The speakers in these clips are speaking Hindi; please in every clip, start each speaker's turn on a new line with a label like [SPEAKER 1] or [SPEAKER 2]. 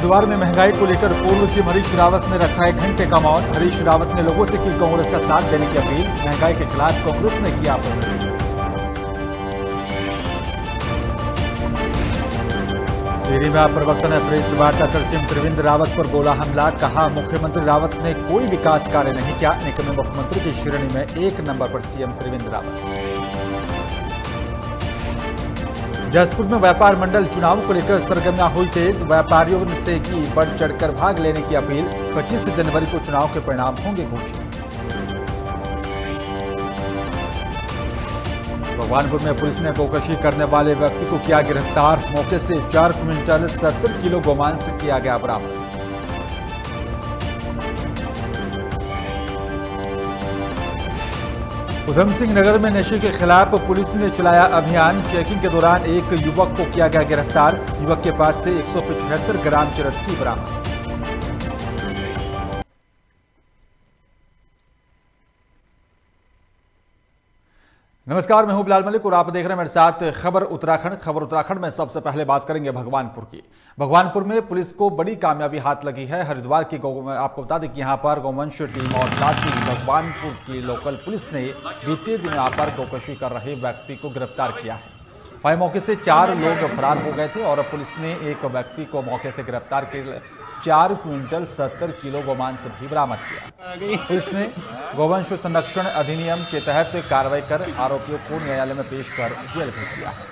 [SPEAKER 1] हरिद्वार में महंगाई को लेकर पूर्व सीएम हरीश रावत ने रखा 1 घंटे का मौन। हरीश रावत ने लोगों से की कांग्रेस का साथ देने की अपील। महंगाई के खिलाफ कांग्रेस ने किया प्रदर्शन। टिहरी में प्रवक्ता ने प्रेस वार्ता कर सीएम त्रिवेंद्र रावत पर बोला हमला। कहा मुख्यमंत्री रावत ने कोई विकास कार्य नहीं किया। निकम्मे मुख्यमंत्री की श्रेणी में 1 नंबर पर सीएम त्रिवेंद्र रावत। जसपुर में व्यापार मंडल चुनाव को लेकर सरगर्मियां हुई तेज। व्यापारियों से की बढ़ चढ़कर भाग लेने की अपील। 25 जनवरी को चुनाव के परिणाम होंगे घोषित। भगवानपुर में पुलिस ने गोकशी करने वाले व्यक्ति को किया गिरफ्तार। मौके से 4 क्विंटल 70 किलो गोमांस किया गया बरामद। उधम सिंह नगर में नशे के खिलाफ पुलिस ने चलाया अभियान। चेकिंग के दौरान एक युवक को किया गया गिरफ्तार। युवक के पास से 175 ग्राम चरस बरामद। नमस्कार, मैं हूं बिलाल मलिक और आप देख रहे हैं मेरे साथ खबर उत्तराखंड। खबर उत्तराखंड में सबसे पहले बात करेंगे भगवानपुर की। भगवानपुर में पुलिस को बड़ी कामयाबी हाथ लगी है। हरिद्वार की आपको बता दें कि यहां पर गौवंश टीम और साथ ही भगवानपुर की लोकल पुलिस ने बीते दिन यहां पर गौकशी कर रहे व्यक्ति को गिरफ्तार किया है। वहीं मौके से 4 लोग फरार हो गए थे और पुलिस ने एक व्यक्ति को मौके से गिरफ्तार कर 4 क्विंटल 70 किलो गोमांस भी बरामद किया। पुलिस ने गौवंश संरक्षण अधिनियम के तहत कार्रवाई कर आरोपियों को न्यायालय में पेश कर जेल भेज दिया है।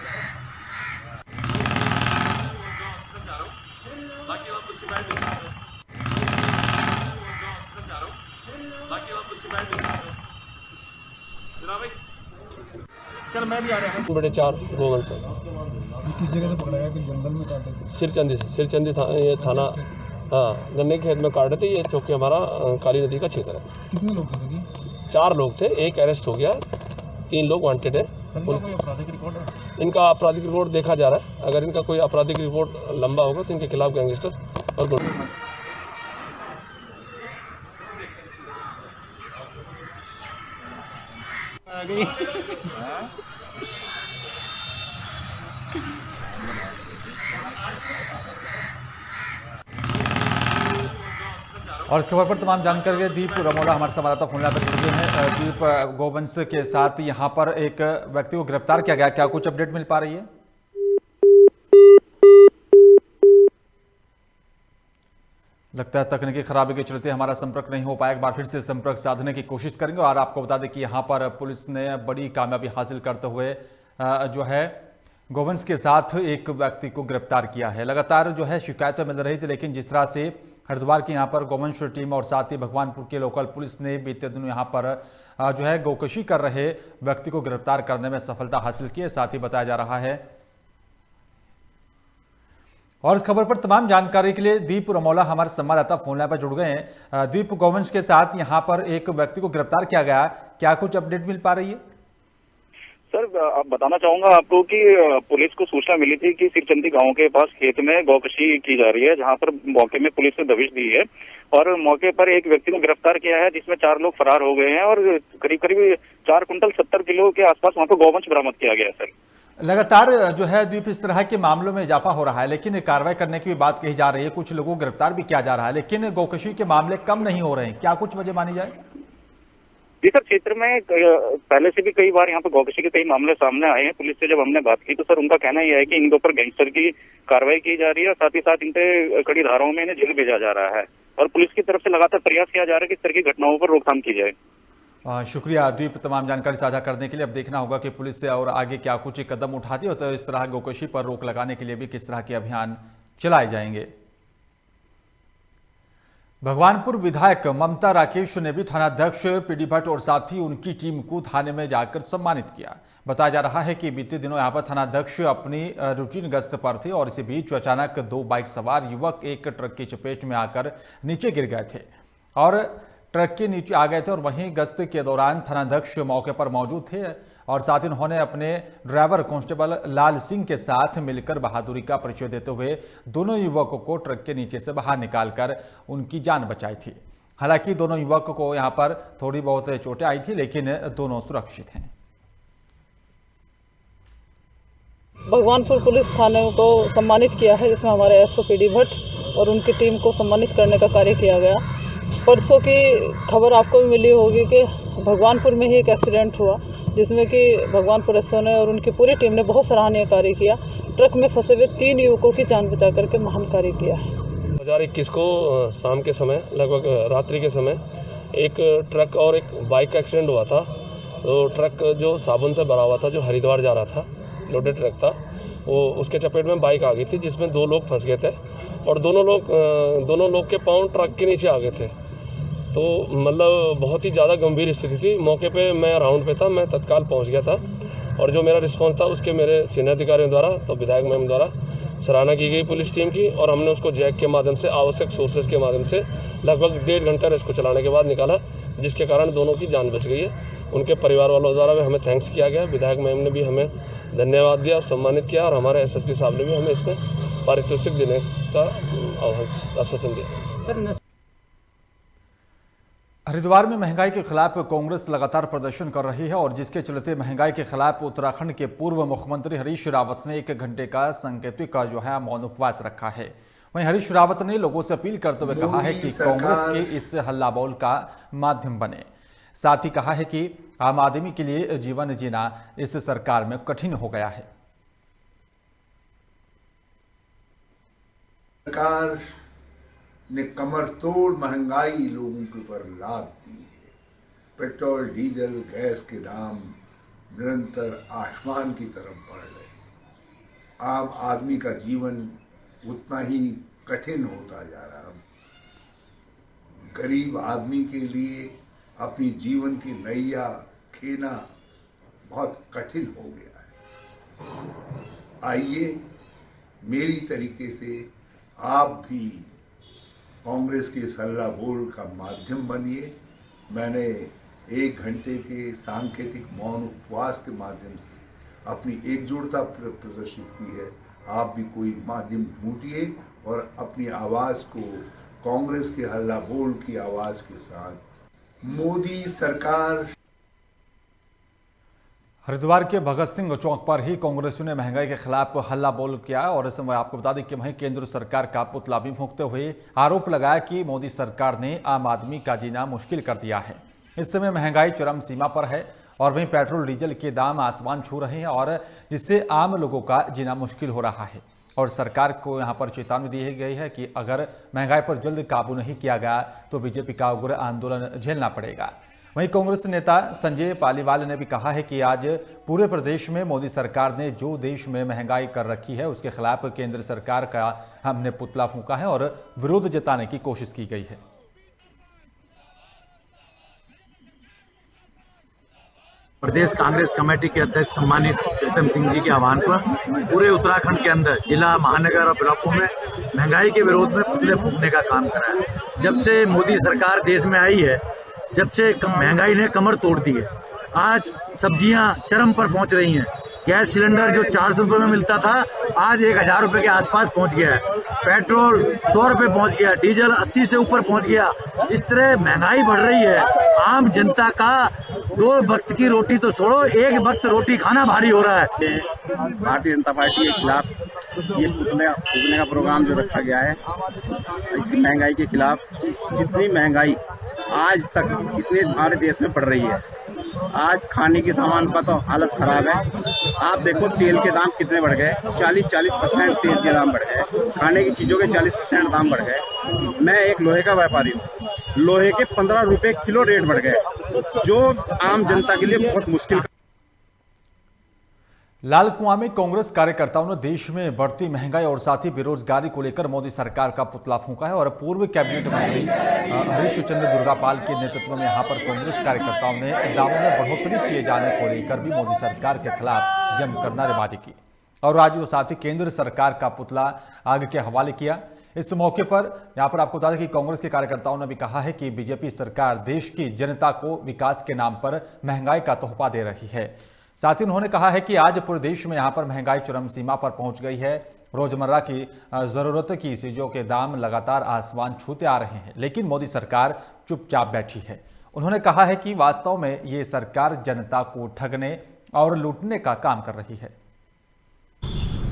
[SPEAKER 2] बड़े 4 गोवंश से
[SPEAKER 3] किस जगह से पकड़ा गया? कि जंगल में काटे थे?
[SPEAKER 2] सिरचंदी ये थाना, हाँ, गन्ने के खेत में काटे थे। ये चौकी हमारा काली नदी का क्षेत्र है।
[SPEAKER 3] कितने लोग थे?
[SPEAKER 2] 4 लोग थे, एक अरेस्ट हो गया, 3 लोग वांटेड है।
[SPEAKER 3] कोई आपराधिक रिकॉर्ड है?
[SPEAKER 2] इनका आपराधिक रिकॉर्ड देखा जा रहा है। अगर इनका कोई आपराधिक रिकॉर्ड लंबा होगा तो इनके खिलाफ गैंगस्टर और
[SPEAKER 1] और इस खबर पर तमाम जानकारी के लिए दीप रमोला हमारे संवाददाता फोन लाइन पर जुड़ गए हैं। दीप, गोवंश के साथ यहां पर एक व्यक्ति को गिरफ्तार किया गया, क्या कुछ अपडेट मिल पा रही है? लगता है तकनीकी खराबी के चलते हमारा संपर्क नहीं हो पाया। एक बार फिर से संपर्क साधने की कोशिश करेंगे। और आपको बता दें कि यहां पर पुलिस ने बड़ी कामयाबी हासिल करते हुए जो है गोवंश के साथ एक व्यक्ति को गिरफ्तार किया है। लगातार जो है शिकायतें मिल रही थी, लेकिन जिस तरह से हरिद्वार की यहां पर गोवंश टीम और साथ ही भगवानपुर के लोकल पुलिस ने बीते दिनों यहां पर जो है गोकशी कर रहे व्यक्ति को गिरफ्तार करने में सफलता हासिल की है, साथ ही बताया जा रहा है। और इस खबर पर तमाम जानकारी के लिए दीप रमौला हमारे संवाददाता फोन लाइन पर जुड़ गए हैं। दीप, गोवंश के साथ यहां पर एक व्यक्ति को गिरफ्तार किया गया, क्या कुछ अपडेट मिल पा रही है?
[SPEAKER 4] सर, आप बताना चाहूंगा आपको कि पुलिस को सूचना मिली थी कि सिरचंदी गांव के पास खेत में गौकशी की जा रही है, जहां पर मौके में पुलिस ने दबिश दी है और मौके पर एक व्यक्ति को गिरफ्तार किया है, जिसमें 4 लोग फरार हो गए हैं और करीब करीब 4 क्विंटल 70 किलो के आसपास वहां पर गौवंश बरामद किया गया है। सर,
[SPEAKER 1] लगातार जो है द्वीप इस तरह के मामलों में इजाफा हो रहा है, लेकिन कार्रवाई करने की भी बात कही जा रही है। कुछ लोगों को गिरफ्तार भी किया जा रहा है, लेकिन गौकशी के मामले कम नहीं हो रहे हैं, क्या कुछ वजह मानी जाए?
[SPEAKER 4] जी सर, क्षेत्र में पहले से भी कई बार यहाँ पर गौकशी के कई मामले सामने आए हैं। पुलिस से जब हमने बात की तो सर उनका कहना यह है कि इनके ऊपर गैंगस्टर की कार्रवाई की जा रही है, साथ ही साथ इन पे कड़ी धाराओं में इन्हें जेल भेजा जा रहा है और पुलिस की तरफ से लगातार प्रयास किया जा रहा है कि इस तरह की घटनाओं पर रोकथाम की जाए।
[SPEAKER 1] शुक्रिया द्वीप, तमाम जानकारी साझा करने के लिए। अब देखना होगा कि पुलिस से और आगे क्या कुछ कदम उठाती हो, तो इस तरह गोकशी पर रोक लगाने के लिए भी किस तरह के अभियान चलाए जाएंगे। भगवानपुर विधायक ममता राकेश ने भी थानाध्यक्ष पीडी भट्ट और साथ ही उनकी टीम को थाने में जाकर सम्मानित किया। बताया जा रहा है कि बीते दिनों यहां पर थानाध्यक्ष अपनी रूटीन गश्त पर थे और इसी बीच अचानक 2 बाइक सवार युवक एक ट्रक की चपेट में आकर नीचे गिर गए थे और ट्रक के नीचे आ गए थे। और वहीं गश्त के दौरान थानाध्यक्ष मौके पर मौजूद थे और साथ ही उन्होंने अपने ड्राइवर कांस्टेबल लाल सिंह के साथ मिलकर बहादुरी का परिचय देते हुए दोनों युवकों को ट्रक के नीचे से बाहर निकालकर उनकी जान बचाई थी। हालांकि दोनों युवकों को यहां पर थोड़ी बहुत चोटें आई थी, लेकिन दोनों सुरक्षित हैं।
[SPEAKER 5] भगवानपुर पुलिस थाने को सम्मानित किया है, जिसमें हमारे एसओ पीडी भट्ट और उनकी टीम को सम्मानित करने का कार्य किया गया। परसों की खबर आपको भी मिली होगी कि भगवानपुर में ही एक एक्सीडेंट हुआ, जिसमें कि भगवानपुर एसओ ने और उनकी पूरी टीम ने बहुत सराहनीय कार्य किया। ट्रक में फंसे हुए 3 युवकों की जान बचा करके महान कार्य किया है।
[SPEAKER 2] 2021 को शाम के समय, लगभग रात्रि के समय, एक ट्रक और एक बाइक का एक्सीडेंट हुआ था। तो ट्रक जो साबुन से भरा हुआ था, जो हरिद्वार जा रहा था, लोडेड ट्रक था, वो उसके चपेट में बाइक आ गई थी, जिसमें 2 लोग फंस गए थे और दोनों लोग के पाँव ट्रक के नीचे आ गए थे। तो मतलब बहुत ही ज़्यादा गंभीर स्थिति थी। मौके पे मैं राउंड पे था, मैं तत्काल पहुंच गया था और जो मेरा रिस्पांस था उसके मेरे सीनियर अधिकारियों द्वारा, तो विधायक मैम द्वारा सराहना की गई पुलिस टीम की, और हमने उसको जैक के माध्यम से, आवश्यक सोर्सेज के माध्यम से लगभग 1.5 घंटा रेस्क्यू चलाने के बाद निकाला, जिसके कारण दोनों की जान बच गई है। उनके परिवार वालों द्वारा भी हमें थैंक्स किया गया। विधायक मैम ने भी हमें धन्यवाद दिया और सम्मानित किया, और हमारे एसएसपी साहब ने भी हमें इसमें पारितोषिक देने का आश्वासन दिया।
[SPEAKER 1] हरिद्वार में महंगाई के खिलाफ कांग्रेस लगातार प्रदर्शन कर रही है और जिसके चलते महंगाई के खिलाफ उत्तराखंड के पूर्व मुख्यमंत्री हरीश रावत ने 1 घंटे का सांकेतिक मौन उपवास रखा है। वहीं हरीश रावत ने लोगों से अपील करते हुए कहा है कि कांग्रेस के इस हल्लाबोल का माध्यम बने। साथ ही कहा है कि आम आदमी के लिए जीवन जीना इस सरकार में कठिन हो गया है।
[SPEAKER 6] सरकार ने कमर तोड़ महंगाई लोगों के ऊपर लाद दी है। पेट्रोल, डीजल, गैस के दाम निरंतर आसमान की तरफ बढ़ रहे हैं। आम आदमी का जीवन उतना ही कठिन होता जा रहा है। गरीब आदमी के लिए अपनी जीवन की नैया खेना बहुत कठिन हो गया है। आइए मेरी तरीके से आप भी कांग्रेस के इस हल्ला बोल का माध्यम बनिए। मैंने 1 घंटे के सांकेतिक मौन उपवास के माध्यम से अपनी एकजुटता प्रदर्शित की है। आप भी कोई माध्यम ढूंढिए और अपनी आवाज़ को कांग्रेस के हल्ला बोल की आवाज़ के साथ मोदी सरकार।
[SPEAKER 1] हरिद्वार के भगत सिंह चौक पर ही कांग्रेसियों ने महंगाई के खिलाफ हल्ला बोल किया और इस समय आपको बता दें कि वहीं केंद्र सरकार का पुतला भी फूंकते हुए आरोप लगाया कि मोदी सरकार ने आम आदमी का जीना मुश्किल कर दिया है। इस समय महंगाई चरम सीमा पर है और वहीं पेट्रोल डीजल के दाम आसमान छू रहे हैं और जिससे आम लोगों का जीना मुश्किल हो रहा है। और सरकार को यहाँ पर चेतावनी दी गई है कि अगर महंगाई पर जल्द काबू नहीं किया गया तो बीजेपी का उग्र आंदोलन झेलना पड़ेगा। वहीं कांग्रेस नेता संजय पालीवाल ने भी कहा है कि आज पूरे प्रदेश में मोदी सरकार ने जो देश में महंगाई कर रखी है उसके खिलाफ केंद्र सरकार का हमने पुतला फूंका है और विरोध जताने की कोशिश की गई है।
[SPEAKER 7] प्रदेश कांग्रेस कमेटी के अध्यक्ष सम्मानित प्रीतम सिंह जी के आह्वान पर पूरे उत्तराखंड के अंदर जिला, महानगर और ब्लॉकों में महंगाई के विरोध में पुतले फूंकने का काम करा है। जब से मोदी सरकार देश में आई है, जब से महंगाई ने कमर तोड़ दी है। आज सब्जियां चरम पर पहुंच रही हैं। गैस सिलेंडर जो 400 रुपये में मिलता था आज 1000 रुपये के आसपास पहुंच गया है। पेट्रोल 100 रुपये पहुंच गया, डीजल 80 से ऊपर पहुंच गया। इस तरह महंगाई बढ़ रही है। आम जनता का 2 वक्त की रोटी तो छोड़ो, 1 वक्त रोटी खाना भारी हो रहा है।
[SPEAKER 8] भारतीय जनता पार्टी के खिलाफ ये पुतले फूंकने का प्रोग्राम जो रखा गया है, इसी महंगाई के खिलाफ। जितनी महंगाई आज तक इतने हमारे देश में पड़ रही है, आज खाने के सामान का तो हालत खराब है। आप देखो तेल के दाम कितने बढ़ गए, 40% तेल के दाम बढ़ गए, खाने की चीजों के 40% दाम बढ़ गए। मैं एक लोहे का व्यापारी हूँ, लोहे के 15 रुपए किलो रेट बढ़ गए, जो आम जनता के लिए बहुत मुश्किल।
[SPEAKER 1] लाल कुआं में कांग्रेस कार्यकर्ताओं ने देश में बढ़ती महंगाई और साथ ही बेरोजगारी को लेकर मोदी सरकार का पुतला फूंका है और पूर्व कैबिनेट मंत्री हरीश चंद्र दुर्गापाल के नेतृत्व में यहां पर कांग्रेस कार्यकर्ताओं ने दामों में बढ़ोतरी किए जाने को लेकर भी मोदी सरकार के खिलाफ जमकर नारेबाजी की और राज्य साथ ही केंद्र सरकार का पुतला आग के हवाले किया। इस मौके पर यहां पर आपको बता दें कि कांग्रेस के कार्यकर्ताओं ने भी कहा है कि बीजेपी सरकार देश की जनता को विकास के नाम पर महंगाई का तोहफा दे रही है। साथ ही उन्होंने कहा है कि आज पूरे देश में यहां पर महंगाई चरम सीमा पर पहुंच गई है। रोजमर्रा की जरूरत की चीजों के दाम लगातार आसमान छूते आ रहे हैं, लेकिन मोदी सरकार चुपचाप बैठी है। उन्होंने कहा है कि वास्तव में ये सरकार जनता को ठगने और लूटने का काम कर रही है।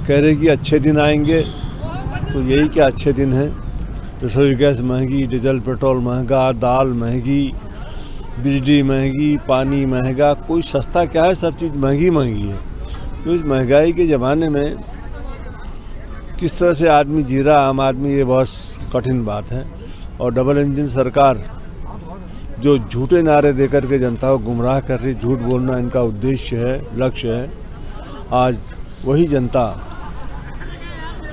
[SPEAKER 9] कह रहे कि अच्छे दिन आएंगे, तो यही क्या अच्छे दिन हैं। रसोई गैस महंगी, डीजल पेट्रोल महंगा, दाल महंगी, बिजली महंगी, पानी महंगा, कोई सस्ता क्या है, सब चीज़ महंगी महंगी है। तो इस महंगाई के ज़माने में किस तरह से आदमी जी रहा, आम आदमी, ये बहुत कठिन बात है। और डबल इंजन सरकार जो झूठे नारे देकर के जनता को गुमराह कर रही, झूठ बोलना इनका उद्देश्य है, लक्ष्य है, आज वही जनता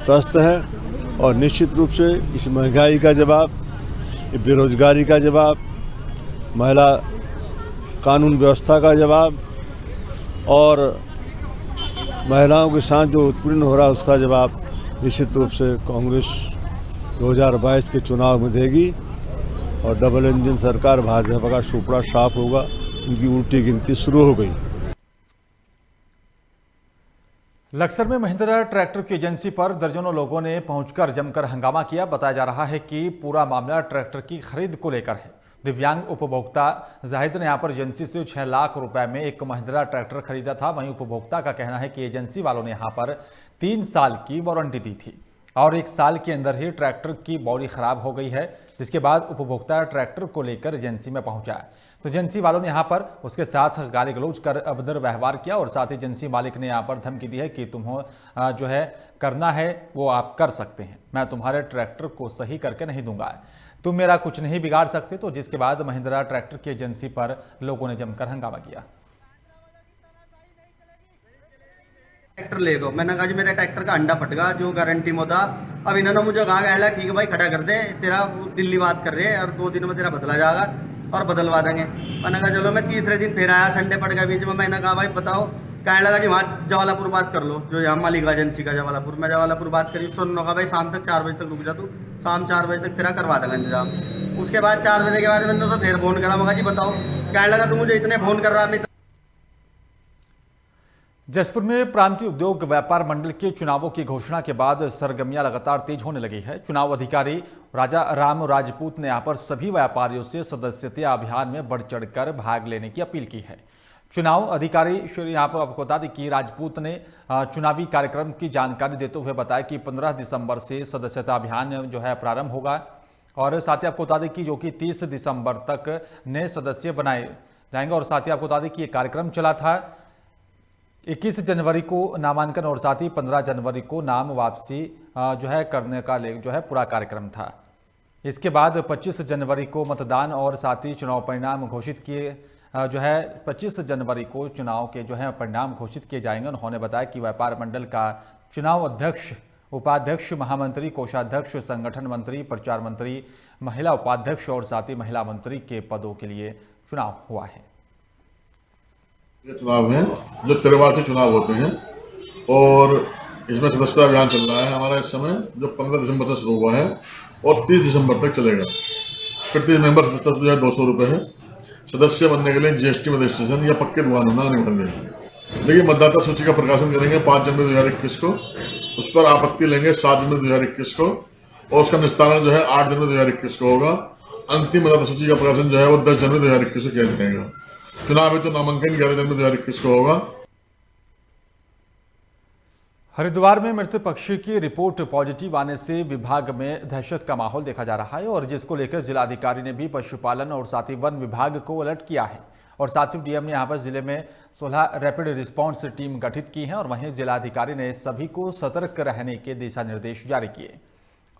[SPEAKER 9] त्रस्त है। और निश्चित रूप से इस महंगाई का जवाब, बेरोजगारी का जवाब, महिला कानून व्यवस्था का जवाब और महिलाओं के साथ जो उत्पीड़न हो रहा है उसका जवाब निश्चित रूप से कांग्रेस 2022 के चुनाव में देगी। और डबल इंजन सरकार भाजपा का सुपड़ा साफ होगा, इनकी उल्टी गिनती शुरू हो गई।
[SPEAKER 1] लक्सर में महिंद्रा ट्रैक्टर की एजेंसी पर दर्जनों लोगों ने पहुंचकर जमकर हंगामा किया। बताया जा रहा है कि पूरा मामला ट्रैक्टर की खरीद को लेकर है। दिव्यांग उपभोक्ता जाहिद ने यहां पर एजेंसी से 6 लाख रुपए में एक महिंद्रा ट्रैक्टर खरीदा था। वहीं उपभोक्ता का कहना है कि एजेंसी वालों ने यहां पर 3 साल की वारंटी दी थी और 1 साल के अंदर ही ट्रैक्टर की बॉडी खराब हो गई है, जिसके बाद उपभोक्ता ट्रैक्टर को लेकर एजेंसी में पहुंचा। तो एजेंसी वालों ने यहां पर उसके साथ गाली गलौज कर अभद्र व्यवहार किया और साथ ही एजेंसी मालिक ने यहां पर धमकी दी है कि तुम्हें जो है करना है वो आप कर सकते हैं, मैं तुम्हारे ट्रैक्टर को सही करके नहीं दूंगा, तुम मेरा कुछ नहीं बिगाड़ सकते। तो जिसके बाद महिंद्रा ट्रैक्टर की एजेंसी पर लोगों ने जमकर हंगामा किया।
[SPEAKER 10] ट्रैक्टर ले गो, मैंने कहा जी मेरे ट्रैक्टर का अंडा फट गया जो गारंटी में था। अब इन्होंने मुझे कहा कहला ठीक है भाई खड़ा कर दे, तेरा दिल्ली बात कर रहे हैं और 2 दिनों में तेरा बदला जाएगा और बदलवा देंगे। मैंने कहा चलो, मैं तीसरे दिन फिर आया, संडे पड़ गया बीच में। मैंने कहा भाई बताओ, कहने लगा जी वहाँ जवालापुर बात कर लो, जो यहाँ मालिक एजेंसी का जवालापुर। मैं जवालापुर बात करी, सुनो का भाई शाम तक 4 बजे तक रुक जा तू, शाम 4 बजे तक तेरा करवा देगा इंतजाम। उसके बाद 4 बजे के बाद मैंने तो फिर फ़ोन करा, मगा जी बताओ, कहने लगा तू मुझे इतने फ़ोन कर रहा है।
[SPEAKER 1] जसपुर में प्रांतीय उद्योग व्यापार मंडल के चुनावों की घोषणा के बाद सरगर्मियां लगातार तेज होने लगी है। चुनाव अधिकारी राजा राम राजपूत ने यहां पर सभी व्यापारियों से सदस्यता अभियान में बढ़ चढ़कर भाग लेने की अपील की है। चुनाव अधिकारी यहां पर आपको बता दें कि राजपूत ने चुनावी कार्यक्रम की जानकारी देते हुए बताया कि 15 दिसंबर से सदस्यता अभियान जो है प्रारंभ होगा और साथ ही आपको बता दें कि जो कि 30 दिसंबर तक नए सदस्य बनाए जाएंगे। और साथ ही आपको बता दें कि ये कार्यक्रम चला था 21 जनवरी को नामांकन और साथ ही 15 जनवरी को नाम वापसी जो है करने का जो है पूरा कार्यक्रम था। इसके बाद 25 जनवरी को मतदान और साथ ही चुनाव परिणाम घोषित किए जो है 25 जनवरी को चुनाव के जो है परिणाम घोषित किए जाएंगे। उन्होंने बताया कि व्यापार मंडल का चुनाव अध्यक्ष, उपाध्यक्ष, महामंत्री, कोषाध्यक्ष, संगठन मंत्री, प्रचार मंत्री, महिला उपाध्यक्ष और साथ ही महिला मंत्री के पदों के लिए चुनाव हुआ है।
[SPEAKER 11] ये चुनाव है जो त्रिवार से चुनाव होते हैं और इसमें सदस्यता अभियान चल रहा है हमारा इस समय, जो 15 दिसंबर से शुरू हुआ है और 30 दिसंबर तक चलेगा। प्रति मेंबर सदस्यता जो है 200 रुपये है। सदस्य बनने के लिए जीएसटी में रजिस्ट्रेशन या पक्के दुकान होना अनिवार्य है। देखिए, मतदाता सूची का प्रकाशन करेंगे 5 जनवरी 2021 को, उस पर आपत्ति लेंगे 7 जनवरी 2021 को और उसका निस्तारण जो है 8 जनवरी 2021 को होगा। अंतिम मतदाता सूची का प्रकाशन जो है वो 10 जनवरी 2021 को किया जाएगा। चुनाव में तो नामांकन 11 जनवरी 2021 को होगा।
[SPEAKER 1] हरिद्वार में मृत पक्षी की रिपोर्ट पॉजिटिव आने से विभाग में दहशत का माहौल देखा जा रहा है और जिसको लेकर जिलाधिकारी ने भी पशुपालन और साथ ही वन विभाग को अलर्ट किया है। और साथ ही डीएम ने यहाँ पर जिले में 16 रैपिड रिस्पांस टीम गठित की है और वहीं जिलाधिकारी ने सभी को सतर्क रहने के दिशा निर्देश जारी किए।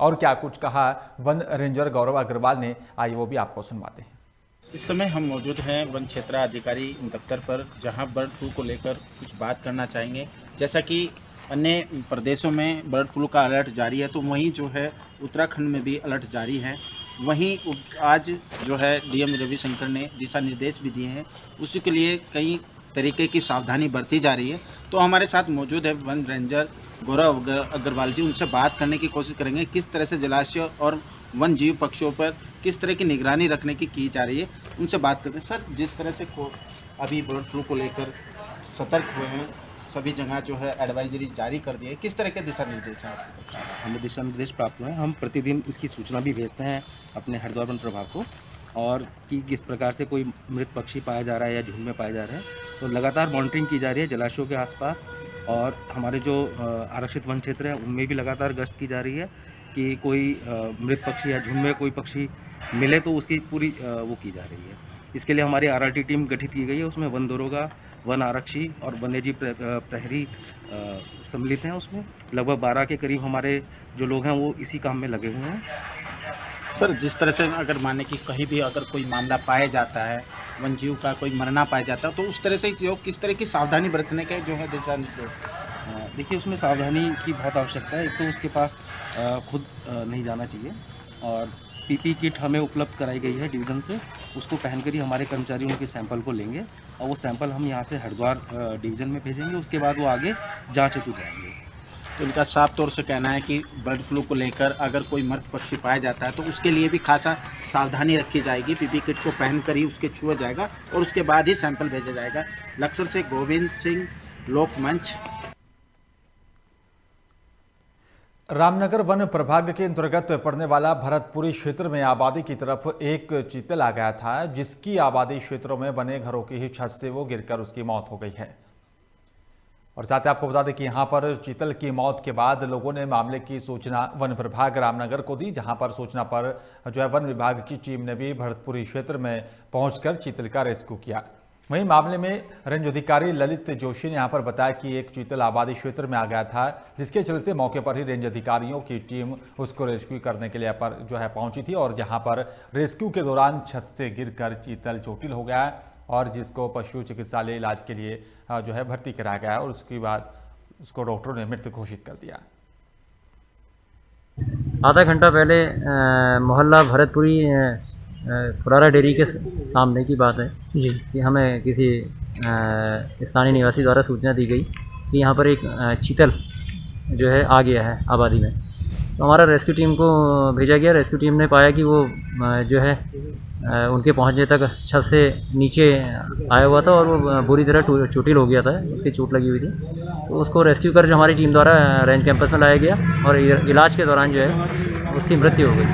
[SPEAKER 1] और क्या कुछ कहा वन रेंजर गौरव अग्रवाल ने, आइए वो भी आपको सुनवाते हैं।
[SPEAKER 12] इस समय हम मौजूद हैं वन क्षेत्राधिकारी दफ्तर पर, जहां बर्ड फ्लू को लेकर कुछ बात करना चाहेंगे। जैसा कि अन्य प्रदेशों में बर्ड फ्लू का अलर्ट जारी है, तो वहीं जो है उत्तराखंड में भी अलर्ट जारी है। वहीं आज जो है डीएम रविशंकर ने दिशा निर्देश भी दिए हैं, उसी के लिए कई तरीके की सावधानी बरती जा रही है। तो हमारे साथ मौजूद है वन रेंजर गौरव अग्रवाल जी, उनसे बात करने की कोशिश करेंगे किस तरह से जलाशय और वन जीव पक्षियों पर किस तरह की निगरानी रखने की जा रही है। उनसे बात करते हैं। सर, जिस तरह से अभी बर्ड फ्लू को लेकर सतर्क हुए हैं, सभी जगह जो है एडवाइजरी जारी कर दी है, किस तरह के दिशा निर्देश हैं?
[SPEAKER 13] हमें दिशा निर्देश प्राप्त हुए हैं। हम प्रतिदिन इसकी सूचना भी भेजते हैं अपने हरिद्वार वन प्रभाग को, और कि किस प्रकार से कोई मृत पक्षी पाया जा रहा है या झुंड में पाए जा रहे हैं। तो लगातार मॉनिटरिंग की जा रही है जलाशयों के आसपास, और हमारे जो आरक्षित वन क्षेत्र हैं उनमें भी लगातार गश्त की जा रही है कि कोई मृत पक्षी या झुंड में कोई पक्षी मिले तो उसकी पूरी वो की जा रही है। इसके लिए हमारी आरआरटी टीम गठित की गई है। उसमें वन दरोगा, वन आरक्षी और वन्यजीव प्रहरी सम्मिलित हैं। उसमें लगभग 12 के करीब हमारे जो लोग हैं वो इसी काम में लगे हुए हैं।
[SPEAKER 12] सर, जिस तरह से अगर माने कि कहीं भी अगर कोई मामला पाया जाता है, वन जीव का कोई मरना पाया जाता है, तो उस तरह से जो किस तरह की सावधानी बरतने के जो है दिशा निर्देश?
[SPEAKER 13] देखिए, उसमें सावधानी की बहुत आवश्यकता है। एक तो उसके पास खुद नहीं जाना चाहिए और पीपी किट हमें उपलब्ध कराई गई है डिवीज़न से। उसको पहनकर ही हमारे कर्मचारी उनके सैंपल को लेंगे और वो सैंपल हम यहाँ से हरिद्वार डिवीज़न में भेजेंगे। उसके बाद वो आगे जाँच हेतु जाएंगे।
[SPEAKER 12] तो इनका साफ तौर से कहना है कि बर्ड फ्लू को लेकर अगर कोई मृत पक्षी पाया जाता है तो उसके लिए भी खासा सावधानी रखी जाएगी। पीपी किट को पहनकर ही उसके छुआ जाएगा और उसके बाद ही सैंपल भेजा जाएगा। लक्सर से गोविंद सिंह, लोकमंच।
[SPEAKER 1] रामनगर वन प्रभाग के अंतर्गत पड़ने वाला भरतपुरी क्षेत्र में आबादी की तरफ एक चीतल आ गया था, जिसकी आबादी क्षेत्रों में बने घरों की ही छत से वो गिरकर उसकी मौत हो गई है। और साथ ही आपको बता दें कि यहां पर चीतल की मौत के बाद लोगों ने मामले की सूचना वन विभाग रामनगर को दी, जहां पर सूचना पर जो है वन विभाग की टीम ने भी भरतपुरी क्षेत्र में पहुंचकर चीतल का रेस्क्यू किया। वहीं मामले में रेंज अधिकारी ललित जोशी ने यहां पर बताया कि एक चीतल आबादी क्षेत्र में आ गया था, जिसके चलते मौके पर ही रेंज अधिकारियों की टीम उसको रेस्क्यू करने के लिए पर जो है पहुंची थी और जहां पर रेस्क्यू के दौरान छत से गिरकर चीतल चोटिल हो गया और जिसको पशु चिकित्सालय इलाज के लिए जो है भर्ती कराया गया और उसके बाद उसको डॉक्टरों ने मृत घोषित कर दिया।
[SPEAKER 14] आधा घंटा पहले मोहल्ला भरतपुरी फुरारा डेयरी के सामने की बात है जी कि हमें किसी स्थानीय निवासी द्वारा सूचना दी गई कि यहाँ पर एक चीतल जो है आ गया है आबादी में। तो हमारा रेस्क्यू टीम को भेजा गया। रेस्क्यू टीम ने पाया कि वो जो है उनके पहुँचने तक छत से नीचे आया हुआ था और वो बुरी तरह चोटिल हो गया था, उसकी चोट लगी हुई थी। तो उसको रेस्क्यू कर जो हमारी टीम द्वारा रेंज कैंपस में लाया गया और इलाज के दौरान जो है उसकी मृत्यु हो गई।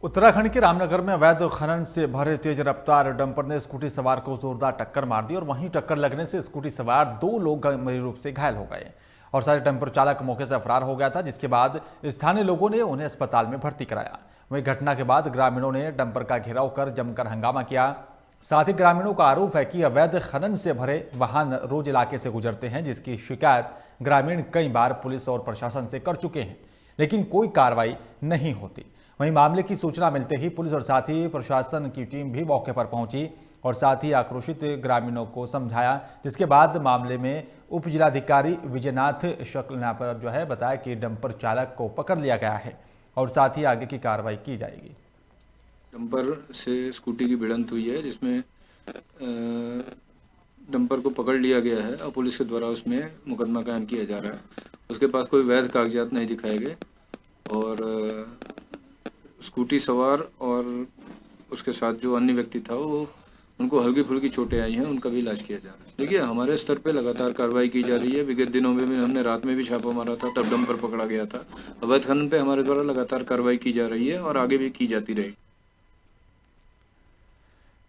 [SPEAKER 1] उत्तराखंड के रामनगर में अवैध खनन से भरे तेज रफ्तार डंपर ने स्कूटी सवार को जोरदार टक्कर मार दी और वहीं टक्कर लगने से स्कूटी सवार 2 लोग गंभीर रूप से घायल हो गए और सारे डंपर चालक मौके से फरार हो गया था, जिसके बाद स्थानीय लोगों ने उन्हें अस्पताल में भर्ती कराया। वहीं घटना के बाद ग्रामीणों ने डंपर का घेराव कर जमकर हंगामा किया। साथ ही ग्रामीणों का आरोप है कि अवैध खनन से भरे वाहन रोज इलाके से गुजरते हैं, जिसकी शिकायत ग्रामीण कई बार पुलिस और प्रशासन से कर चुके हैं, लेकिन कोई कार्रवाई नहीं होती। वहीं मामले की सूचना मिलते ही पुलिस और साथ ही प्रशासन की टीम भी मौके पर पहुंची और साथ ही आक्रोशित ग्रामीणों को समझाया, जिसके बाद मामले में उप जिलाधिकारी विजयनाथ शुक्ल ने पर जो है बताया कि डंपर चालक को पकड़ लिया गया है और साथ ही आगे की कार्रवाई की जाएगी।
[SPEAKER 15] डंपर से स्कूटी की भिड़ंत हुई है, जिसमें डंपर को पकड़ लिया गया है और पुलिस के द्वारा उसमें मुकदमा कायम किया जा रहा है। उसके पास कोई वैध कागजात नहीं दिखाए गए और स्कूटी सवार और उसके साथ जो अन्य व्यक्ति था वो उनको हल्की फुल्की चोटें आई हैं, उनका भी इलाज किया जा रहा है। देखिए, हमारे स्तर पे लगातार कार्रवाई की जा रही है। विगत दिनों में भी हमने रात में भी छापा मारा था, तब डंपर पकड़ा गया था। अवैध खनन पे हमारे द्वारा लगातार कार्रवाई की जा रही है और आगे भी की जाती रहेगी।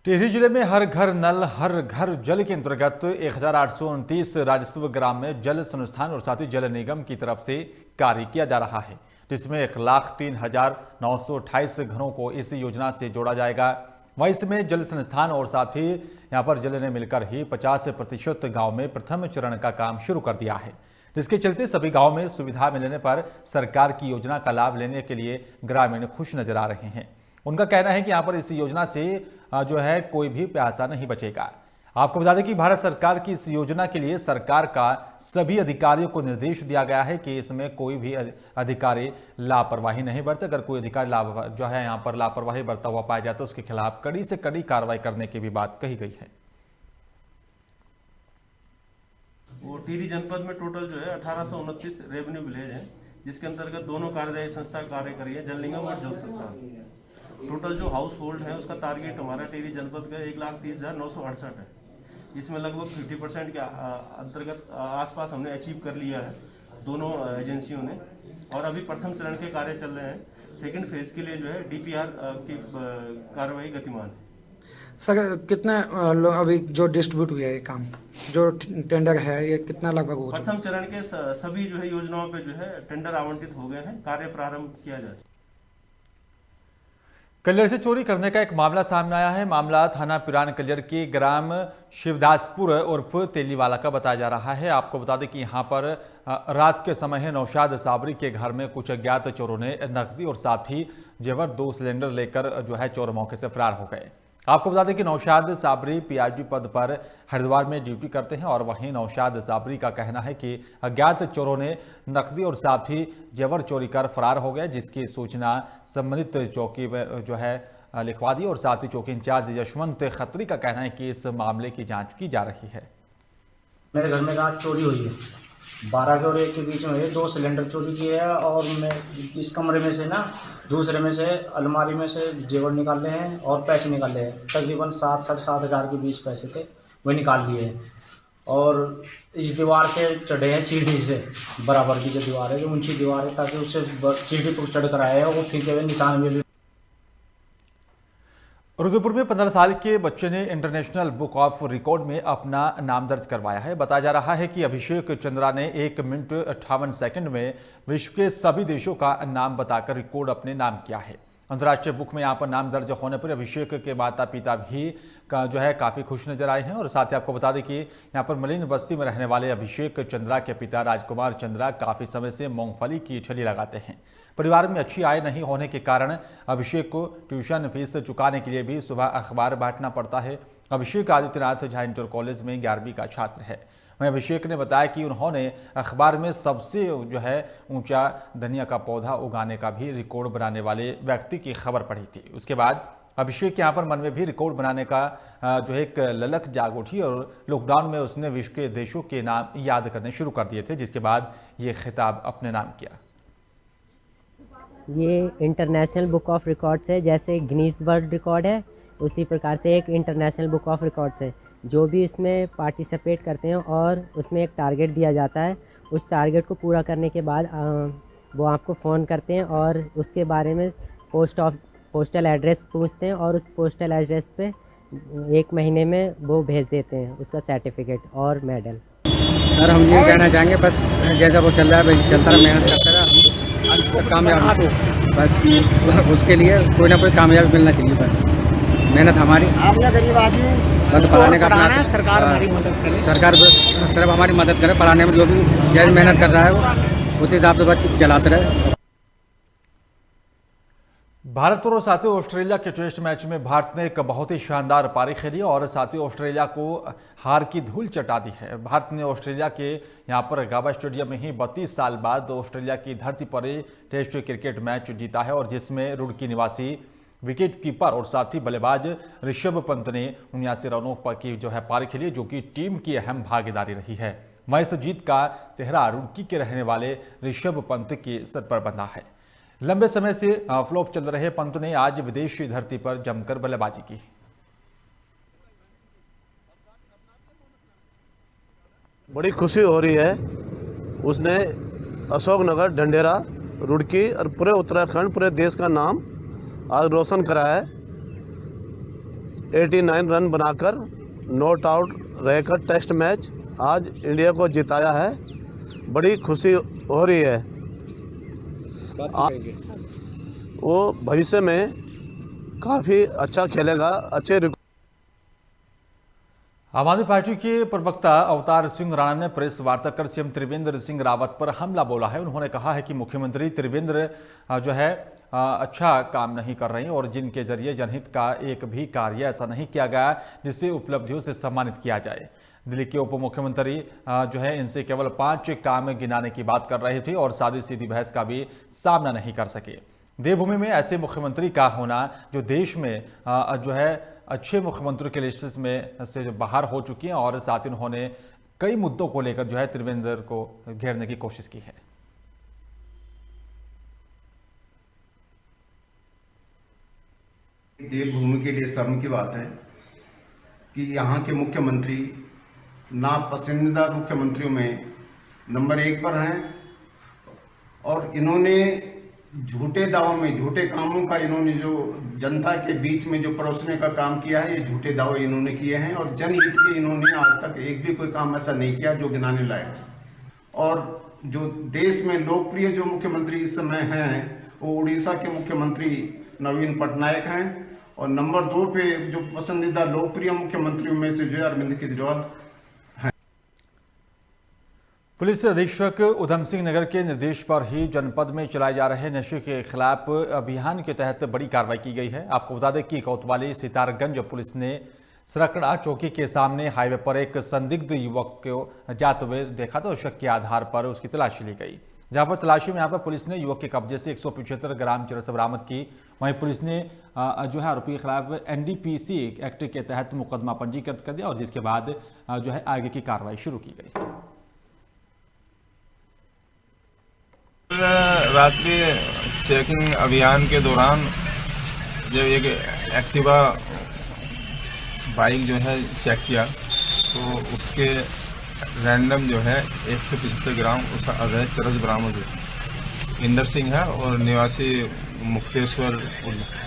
[SPEAKER 1] टिहरी जिले में हर घर नल हर घर जल के अंतर्गत 1829 राजस्व ग्राम में जल संस्थान और साथ ही जल निगम की तरफ से कार्य किया जा रहा है, जिसमें 1,03,928 घरों को इस योजना से जोड़ा जाएगा। वहीं इसमें जल संस्थान और साथ ही यहाँ पर जल ने मिलकर ही 50% गांव में प्रथम चरण का काम शुरू कर दिया है, जिसके चलते सभी गांव में सुविधा मिलने पर सरकार की योजना का लाभ लेने के लिए ग्रामीण खुश नजर आ रहे हैं। उनका कहना है कि यहाँ पर इस योजना से जो है कोई भी प्यासा नहीं बचेगा। आपको बता दें कि भारत सरकार की इस योजना के लिए सरकार का सभी अधिकारियों को निर्देश दिया गया है कि इसमें कोई भी अधिकारी लापरवाही नहीं बरते। अगर कोई अधिकारी जो है यहाँ पर लापरवाही बरता हुआ पाया जाता है तो उसके खिलाफ कड़ी से कड़ी कार्रवाई करने की भी बात कही गई है।
[SPEAKER 16] वो टिहरी जनपद में टोटल जो है 1829 रेवेन्यू विलेज है, जिसके अंतर्गत दोनों कार्यदायी संस्था कार्य कर रही है, जल निगम और जल संस्थान। टोटल जो हाउस होल्ड है उसका टारगेट हमारा टिहरी जनपद का 1,30,968 है। इसमें लगभग 50% के अंतर्गत आसपास हमने अचीव कर लिया है दोनों एजेंसियों ने, और अभी प्रथम चरण के कार्य चल रहे हैं। सेकंड फेज के लिए जो है DPR की कार्रवाई गतिमान है।
[SPEAKER 17] सर कितने अभी जो डिस्ट्रीब्यूट हुआ है ये काम, जो टेंडर है, ये कितना लगभग हो चुका?
[SPEAKER 16] प्रथम चरण के सभी जो है योजनाओं पे जो है टेंडर आवंटित हो गए हैं, कार्य प्रारंभ किया जा चुका है।
[SPEAKER 1] कलियर से चोरी करने का एक मामला सामने आया है। मामला थाना पिरान कलियर के ग्राम शिवदासपुर उर्फ तेलीवाला का बताया जा रहा है। आपको बता दें कि यहाँ पर रात के समय है नौशाद साबरी के घर में कुछ अज्ञात चोरों ने नकदी और साथ ही जेवर 2 सिलेंडर लेकर जो है चोर मौके से फरार हो गए। आपको बता दें कि नौशाद साबरी पीआईजी पद पर हरिद्वार में ड्यूटी करते हैं और वहीं नौशाद साबरी का कहना है कि अज्ञात चोरों ने नकदी और साथ ही जेवर चोरी कर फरार हो गए, जिसकी सूचना संबंधित चौकी में जो है लिखवा दी और साथ ही चौकी इंचार्ज यशवंत खत्री का कहना है कि इस मामले की जांच की जा रही है।
[SPEAKER 18] मेरे घर में रात चोरी हुई है, 12 और 1 के बीच में 2 सिलेंडर चोरी किए हैं और मैं इस कमरे में से ना दूसरे में से अलमारी में से जेवर निकाले हैं और पैसे निकाले हैं। तकरीबन 7-7.5 हज़ार के बीच पैसे थे, वो निकाल लिए हैं। और इस दीवार से चढ़े हैं सीढ़ी से, बराबर की जो दीवार है, जो ऊंची दीवार है, ताकि उससे सीढ़ी पर चढ़ कर आए हैं। वो फीके हुए निशान भी।
[SPEAKER 1] रुद्रपुर में 15 साल के बच्चे ने इंटरनेशनल बुक ऑफ रिकॉर्ड में अपना नाम दर्ज करवाया है। बताया जा रहा है कि अभिषेक चंद्रा ने 1 मिनट 58 सेकंड में विश्व के सभी देशों का नाम बताकर रिकॉर्ड अपने नाम किया है। अंतर्राष्ट्रीय बुक में यहाँ पर नाम दर्ज होने पर अभिषेक के माता पिता भी जो है काफ़ी खुश नजर आए हैं। और साथ ही आपको बता दें कि यहाँ पर मलिन बस्ती में रहने वाले अभिषेक चंद्रा के पिता राजकुमार चंद्रा काफ़ी समय से मूंगफली की ठेली लगाते हैं। परिवार में अच्छी आय नहीं होने के कारण अभिषेक को ट्यूशन फीस चुकाने के लिए भी सुबह अखबार बांटना पड़ता है। अभिषेक आदित्यनाथ झा इंटर कॉलेज में 11वीं का छात्र है। वहीं अभिषेक ने बताया कि उन्होंने अखबार में सबसे जो है ऊंचा धनिया का पौधा उगाने का भी रिकॉर्ड बनाने वाले व्यक्ति की खबर पढ़ी थी। उसके बाद अभिषेक के यहाँ पर मन में भी रिकॉर्ड बनाने का जो है एक ललक जाग उठी और लॉकडाउन में उसने विश्व के देशों के नाम याद करने शुरू कर दिए थे, जिसके बाद ये खिताब अपने नाम किया।
[SPEAKER 19] ये इंटरनेशनल बुक ऑफ रिकॉर्ड्स है, जैसे गिनीज वर्ल्ड रिकॉर्ड है उसी प्रकार से एक इंटरनेशनल बुक ऑफ रिकॉर्ड्स है। जो भी इसमें पार्टिसिपेट करते हैं और उसमें एक टारगेट दिया जाता है, उस टारगेट को पूरा करने के बाद वो आपको फ़ोन करते हैं और उसके बारे में पोस्टल एड्रेस पूछते हैं और उस पोस्टल एड्रेस पे 1 महीने में वो भेज देते हैं उसका सर्टिफिकेट और मेडल।
[SPEAKER 18] सर हम ये कहना चाहेंगे, बस जैसा वो चल रहा है भाई, चलता रहा, मेहनत करता रहा, हम कामयाब बस उसके लिए कोई ना कोई कामयाबी मिलना चाहिए। बस मेहनत हमारी, गरीब आदमी बस पढ़ाने का अपना, सरकार हमारी मदद करे, सरकार सिर्फ हमारी मदद करे पढ़ाने में। जो भी जैसे मेहनत कर रहा है वो उस हिसाब से बच्चे चलाते रहे।
[SPEAKER 1] भारत और साथ ही ऑस्ट्रेलिया के टेस्ट मैच में भारत ने एक बहुत ही शानदार पारी खेली और साथ ही ऑस्ट्रेलिया को हार की धूल चटा दी है। भारत ने ऑस्ट्रेलिया के यहाँ पर गाबा स्टेडियम में ही 32 साल बाद ऑस्ट्रेलिया की धरती पर टेस्ट क्रिकेट मैच जीता है और जिसमें रुड़की निवासी विकेट कीपर और साथ ही बल्लेबाज ऋषभ पंत ने 79 रनों पर की जो है पारी खेली, जो कि टीम की अहम भागीदारी रही है। वहीं इस जीत का सेहरा रुड़की के रहने वाले ऋषभ पंत के सर पर बंधा है। लंबे समय से फ्लॉप चल रहे पंत ने आज विदेशी धरती पर जमकर बल्लेबाजी की।
[SPEAKER 20] बड़ी खुशी हो रही है, उसने अशोकनगर, ढंढेरा, रुड़की और पूरे उत्तराखंड, पूरे देश का नाम आज रोशन करा है। 89 रन बनाकर नॉट आउट रहकर टेस्ट मैच आज इंडिया को जिताया है। बड़ी खुशी हो रही है। वो भविष्य में काफ़ी अच्छा खेलेगा, अच्छे।
[SPEAKER 1] आम आदमी पार्टी के प्रवक्ता अवतार सिंह राणा ने प्रेस वार्ता कर सीएम त्रिवेंद्र सिंह रावत पर हमला बोला है। उन्होंने कहा है कि मुख्यमंत्री त्रिवेंद्र जो है अच्छा काम नहीं कर रहे हैं और जिनके जरिए जनहित का एक भी कार्य ऐसा नहीं किया गया जिससे उपलब्धियों से सम्मानित किया जाए। दिल्ली के उप मुख्यमंत्री जो है इनसे केवल 5 काम गिनाने की बात कर रहे थे और सादी सीधी बहस का भी सामना नहीं कर सके। देवभूमि में ऐसे मुख्यमंत्री का होना जो देश में जो है अच्छे मुख्यमंत्री के लिस्ट में से जो बाहर हो चुकी हैं और साथ ही उन्होंने कई मुद्दों को लेकर जो है त्रिवेंद्र को घेरने की कोशिश की है।
[SPEAKER 21] देवभूमि के लिए शर्म की बात है कि यहाँ के मुख्यमंत्री नापसंदीदा मुख्यमंत्रियों में नंबर 1 पर हैं और इन्होंने झूठे दावों में, झूठे कामों का इन्होंने जो जनता के बीच में जो परोसने का काम किया है, ये झूठे दावे इन्होंने किए हैं और जनहित के इन्होंने आज तक एक भी कोई काम ऐसा नहीं किया जो गिनाने लायक। और जो देश में लोकप्रिय जो मुख्यमंत्री इस समय हैं वो उड़ीसा के मुख्यमंत्री नवीन पटनायक हैं और नंबर 2 पे जो पसंदीदा लोकप्रिय मुख्यमंत्रियों में से जो है अरविंद केजरीवाल।
[SPEAKER 1] पुलिस अधीक्षक उधम सिंह नगर के निर्देश पर ही जनपद में चलाए जा रहे नशे के खिलाफ अभियान के तहत बड़ी कार्रवाई की गई है। आपको बता दें कि कोतवाली सितारगंज पुलिस ने सरकड़ा चौकी के सामने हाईवे पर एक संदिग्ध युवक को जाते हुए देखा तो शक के आधार पर उसकी तलाशी ली गई। जहां पर तलाशी में यहाँ पर पुलिस ने युवक के कब्जे से 175 ग्राम चरस बरामद की। वहीं पुलिस ने जो है आरोपी के खिलाफ NDPC एक्ट के तहत मुकदमा पंजीकृत कर दिया और जिसके बाद जो है आगे की कार्रवाई शुरू की गई।
[SPEAKER 3] रात्रि चेकिंग अभियान के दौरान जब एक एक्टिवा बाइक जो है चेक किया तो उसके रैंडम जो है 175 ग्राम उस अवैध चरस बरामद हुई। इंदर सिंह है और निवासी मुक्तेश्वर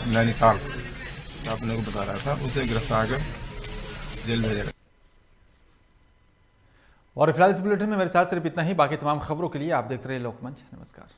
[SPEAKER 3] नैनीताल अपने को बता रहा था, उसे गिरफ्तार कर जेल भेजा गया।
[SPEAKER 1] और फिलहाल इस बुलेटिन में मेरे साथ सिर्फ इतना ही। बाकी तमाम खबरों के लिए आप देखते रहिए लोकमंच। नमस्कार।